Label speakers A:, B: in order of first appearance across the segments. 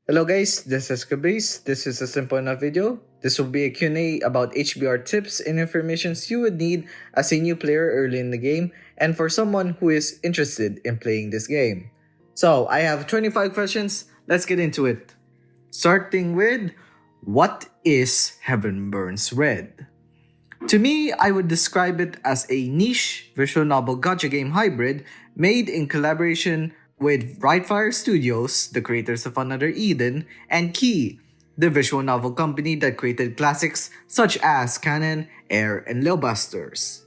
A: Hello guys, this is Kabris. This is a simple enough video. This will be a Q&A about HBR tips and informations you would need as a new player early in the game and for someone who is interested in playing this game. So, I have 25 questions. Let's get into it. Starting with, what is Heaven Burns Red? To me, I would describe it as a niche visual novel gacha game hybrid made in collaboration with Brightfire Studios, the creators of Another Eden, and Key, the visual novel company that created classics such as Canon, Air, and Lilbusters.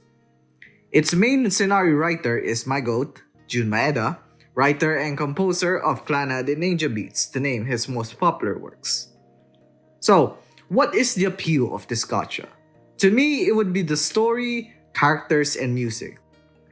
A: Its main scenario writer is my goat, Jun Maeda, writer and composer of QnA and Ninja Beats, to name his most popular works. So, what is the appeal of this gacha? To me, it would be the story, characters, and music.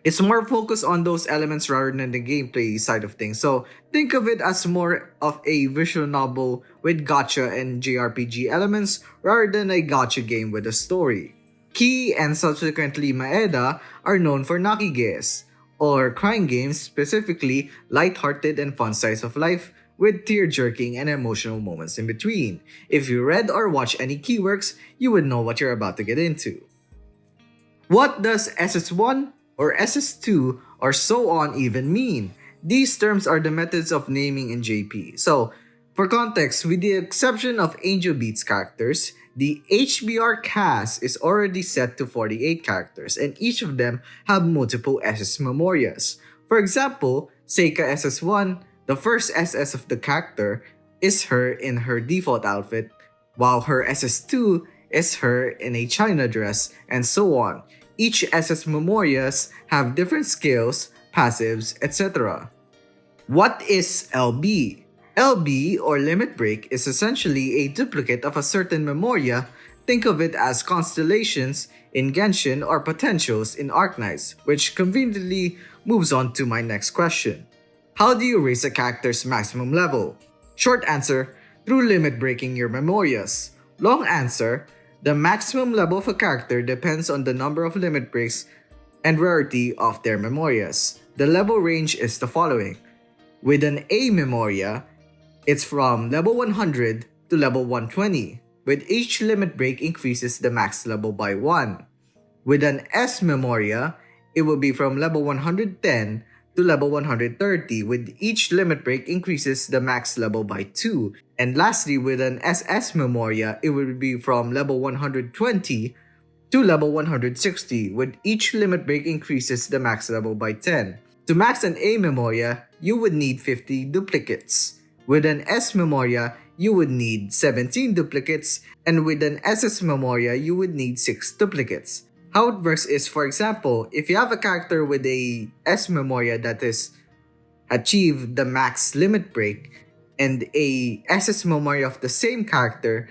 A: It's more focused on those elements rather than the gameplay side of things. So think of it as more of a visual novel with gacha and JRPG elements rather than a gacha game with a story. Ki and subsequently Maeda are known for nakiges, or crying games, specifically light-hearted and fun slice of life with tear-jerking and emotional moments in between. If you read or watched any Ki works, you would know what you're about to get into. What does SS1 or SS2 or so on even mean? These terms are the methods of naming in JP. So, for context, with the exception of Angel Beats characters, the HBR cast is already set to 48 characters and each of them have multiple SS memorias. For example, Seika SS1, the first SS of the character, is her in her default outfit, while her SS2 is her in a China dress, and so on. Each SS memorias have different skills, passives, etc. What is LB? LB, or Limit Break, is essentially a duplicate of a certain memoria. Think of it as constellations in Genshin or potentials in Arknights, which conveniently moves on to my next question. How do you raise a character's maximum level? Short answer, through limit breaking your memorias. Long answer, the maximum level of a character depends on the number of limit breaks and rarity of their memorias. The level range is the following. With an A memoria, it's from level 100 to level 120. With each limit break increases the max level by 1. With an S memoria, it will be from level 110 to level 130, with each limit break increases the max level by 2. And lastly, with an SS memoria, it will be from level 120 to level 160, with each limit break increases the max level by 10. To max an A memoria, you would need 50 duplicates. With an S memoria, you would need 17 duplicates, and with an SS memoria, you would need 6 duplicates. How it works is, for example, if you have a character with a S memoria that is achieved the max limit break and a SS memoria of the same character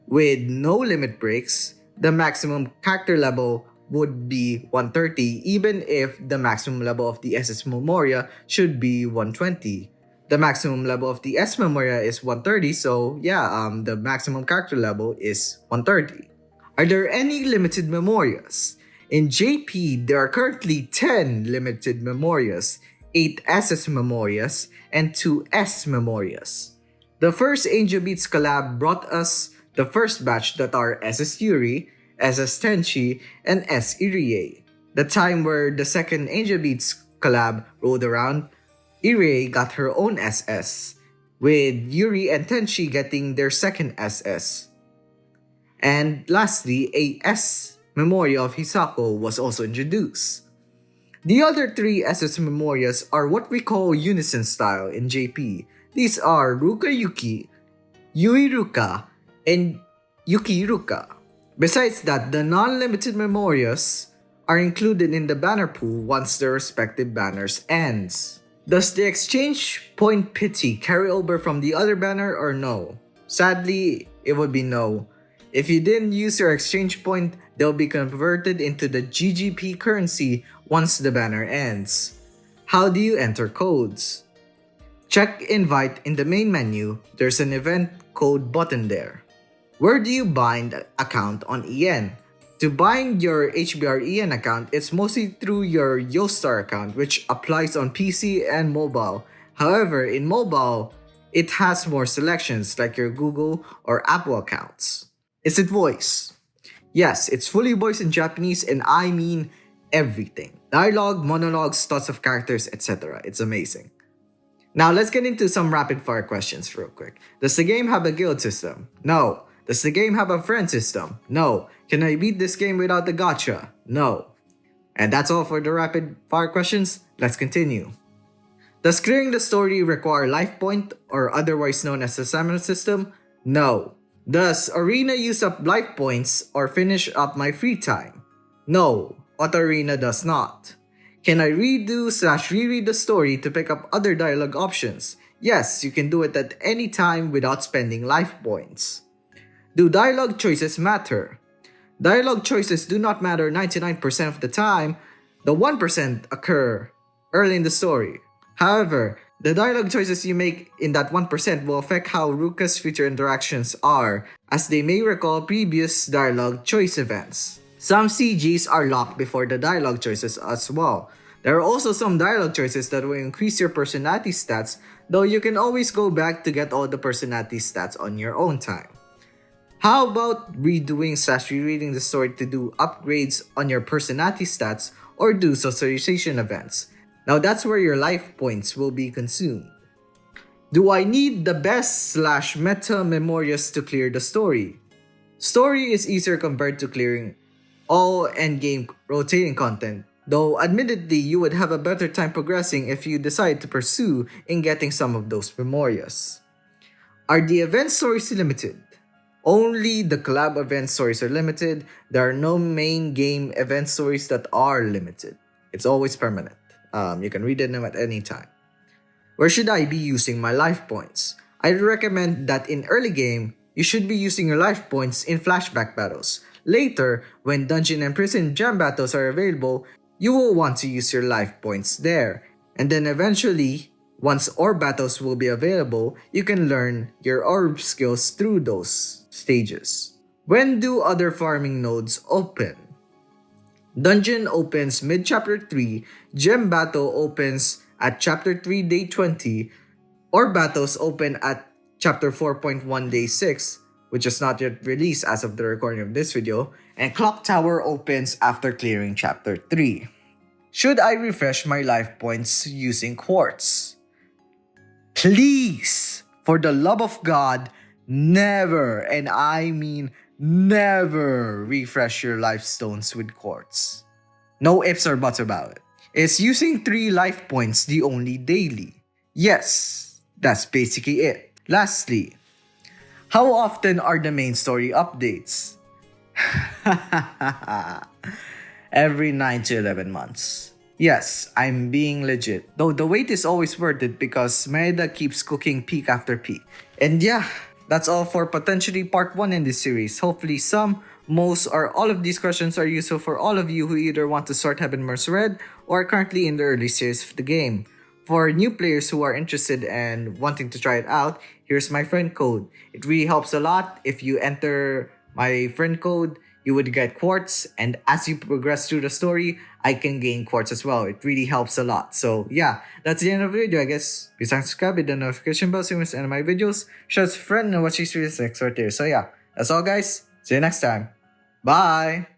A: with no limit breaks, the maximum character level would be 130 even if the maximum level of the SS memoria should be 120. The maximum level of the S memoria is 130, so the maximum character level is 130. Are there any limited memorias? In JP, there are currently 10 limited memorias, 8 SS memorias, and 2 S memorias. The first Angel Beats collab brought us the first batch that are SS Yuri, SS Tenchi, and S Irie. The time where the second Angel Beats collab rolled around, Irie got her own SS, with Yuri and Tenchi getting their second SS. And lastly, a S memoria of Hisako was also introduced. The other 3 SS memorias are what we call unison style in JP. These are Ruka Yuki, Yui Ruka, and Yuki Ruka. Besides that, the non-limited memorias are included in the banner pool once their respective banners ends. Does the exchange point pity carry over from the other banner or no? Sadly, it would be no. If you didn't use your exchange point, they'll be converted into the GGP currency once the banner ends. How do you enter codes? Check invite in the main menu. There's an event code button there. Where do you bind account on EN? To bind your HBR EN account, it's mostly through your Yostar account, which applies on PC and mobile. However, in mobile, It has more selections like your Google or Apple accounts. Is it voice? Yes, it's fully voiced in Japanese, and I mean everything. Dialogue, monologues, thoughts of characters, etc. It's amazing. Now let's get into some rapid fire questions real quick. Does the game have a guild system? No. Does the game have a friend system? No. Can I beat this game without the gacha? No. And that's all for the rapid fire questions. Let's continue. Does clearing the story require life point, or otherwise known as the stamina system? No. Does arena use up life points or finish up my free time? No. Auto arena does not. Can I redo/reread the story to pick up other dialogue options? Yes, you can do it at any time without spending life points. Do dialogue choices matter? Dialogue choices do not matter 99% of the time. The 1% occur early in the story. However, the dialogue choices you make in that 1% will affect how Ruka's future interactions are, as they may recall previous dialogue choice events. Some CGs are locked before the dialogue choices as well. There are also some dialogue choices that will increase your personality stats, though you can always go back to get all the personality stats on your own time. How about redoing/rereading the story to do upgrades on your personality stats or do socialization events? Now that's where your life points will be consumed. Do I need the best/meta memorias to clear the story? Story is easier compared to clearing all endgame rotating content, though admittedly you would have a better time progressing if you decide to pursue in getting some of those memorias. Are the event stories limited? Only the collab event stories are limited. There are no main game event stories that are limited. It's always permanent. You can read them at any time. Where should I be using my life points? I'd recommend that in early game, you should be using your life points in flashback battles. Later, when dungeon and prison gem battles are available, you will want to use your life points there. And then eventually, once orb battles will be available, you can learn your orb skills through those stages. When do other farming nodes open? Dungeon opens mid-chapter 3, gem battle opens at chapter 3 day 20, orb battles open at chapter 4.1 day 6, which is not yet released as of the recording of this video, and clock tower opens after clearing chapter 3. Should I refresh my life points using quartz? Please, for the love of God, never, and I mean never, refresh your life stones with quartz. No ifs or buts about it. Is using 3 life points the only daily? Yes, that's basically it. Lastly, how often are the main story updates? Every 9 to 11 months. Yes, I'm being legit. Though the wait is always worth it because Maeda keeps cooking peak after peak. And yeah, that's all for potentially part 1 in this series. Hopefully some, most, or all of these questions are useful for all of you who either want to start Heaven Mars Red or are currently in the early stages of the game. For new players who are interested and wanting to try it out, here's my friend code. It really helps a lot. If you enter my friend code, you would get quartz, and as you progress through the story, I can gain quartz as well. It really helps a lot. So yeah, that's the end of the video, I guess. Please subscribe, hit the notification bell so you miss any of my videos. Share with a friend and watch these videos next right there. So yeah, that's all guys. See you next time. Bye!